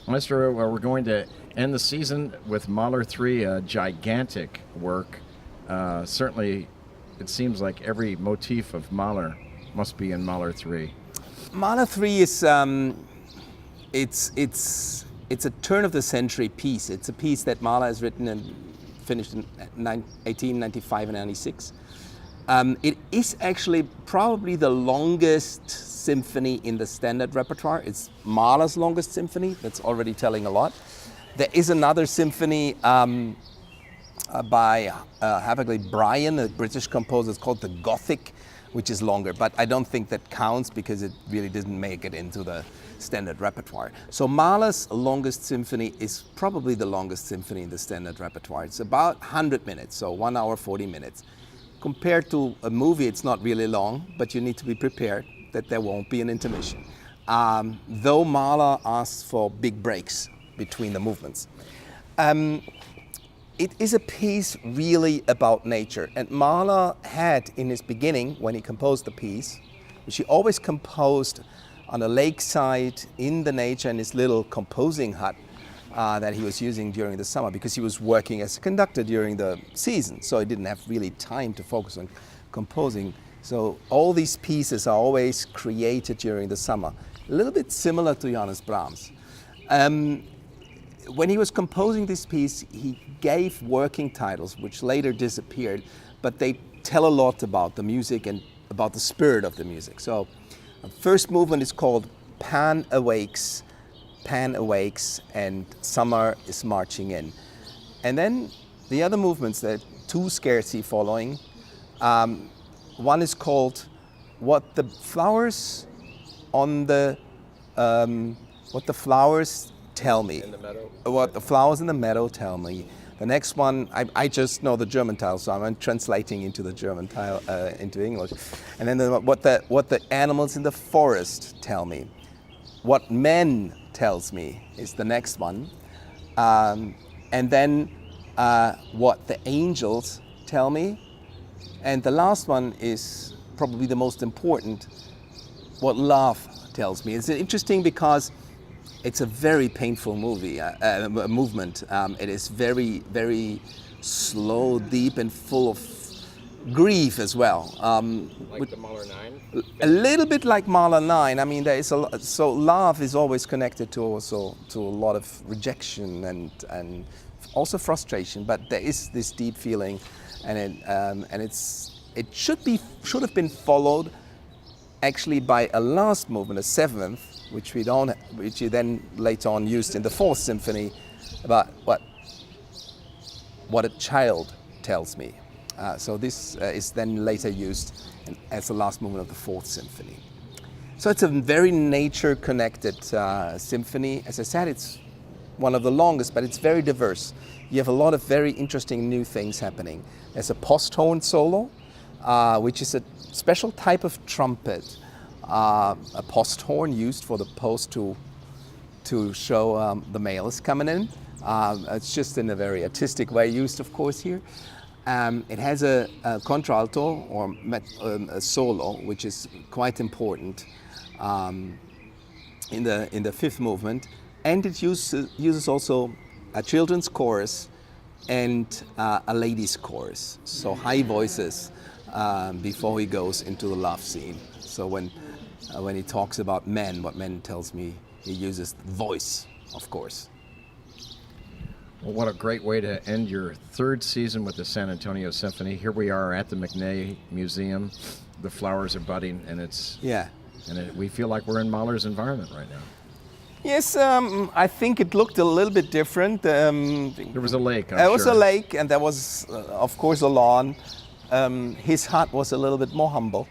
Maestro, we're going to end the season with Mahler 3, a gigantic work. Certainly, it seems like every motif of Mahler must be in Mahler 3. Mahler 3 is it's a turn of the century piece. It's a piece that Mahler has written and finished in 1895 and 96. It is actually probably the longest symphony in the standard repertoire. It's Mahler's longest symphony. That's already telling a lot. There is another symphony by Havergal Brian, a British composer. It's called the Gothic, which is longer, but I don't think that counts because it really didn't make it into the standard repertoire. So Mahler's longest symphony is probably the longest symphony in the standard repertoire. It's about 100 minutes, so 1 hour, 40 minutes. Compared to a movie, it's not really long, but you need to be prepared that there won't be an intermission. Though Mahler asks for big breaks between the movements. It is a piece really about nature. And Mahler had in his beginning, when he composed the piece, which he always composed on a lakeside in the nature in his little composing hut that he was using during the summer, because he was working as a conductor during the season. So he didn't have really time to focus on composing. So all these pieces are always created during the summer. A little bit similar to Johannes Brahms. When he was composing this piece, he gave working titles, which later disappeared, but they tell a lot about the music and about the spirit of the music. So the first movement is called Pan Awakes, and Summer is Marching In. And then the other movements, there are two scarcely following. One is called What the Flowers Tell Me. In the meadow. What the flowers in the meadow tell me. The next one, I just know the German title, so I'm translating into the German title into English. And then what the animals in the forest tell me. What men tells me is the next one. And then what the angels tell me. And the last one is probably the most important, what love tells me. It's interesting because it's a very painful movement. It is very, very slow, deep, and full of grief as well. Like the Mahler 9? A little bit like Mahler 9. I mean, there is so love is always connected to also to a lot of rejection and also frustration. But there is this deep feeling, and it should have been followed actually by a last movement, a seventh, which you then later on used in the Fourth Symphony, about what a child tells me. So this is then later used as the last movement of the Fourth Symphony. So it's a very nature-connected symphony. As I said, it's one of the longest, but it's very diverse. You have a lot of very interesting new things happening. There's a post-horn solo, which is a special type of trumpet. A post horn used for the post to show the male is coming in. It's just in a very artistic way used, of course, here. It has a contralto or a solo, which is quite important in the fifth movement, and it uses also a children's chorus and a ladies' chorus, so high voices before he goes into the love scene. So when he talks about men, what men tells me, he uses voice, of course. Well, what a great way to end your third season with the San Antonio Symphony. Here we are at the McNay Museum. The flowers are budding, and we feel like we're in Mahler's environment right now. Yes, I think it looked a little bit different. There was a lake, There was a lake, and there was, of course, a lawn. His hut was a little bit more humble.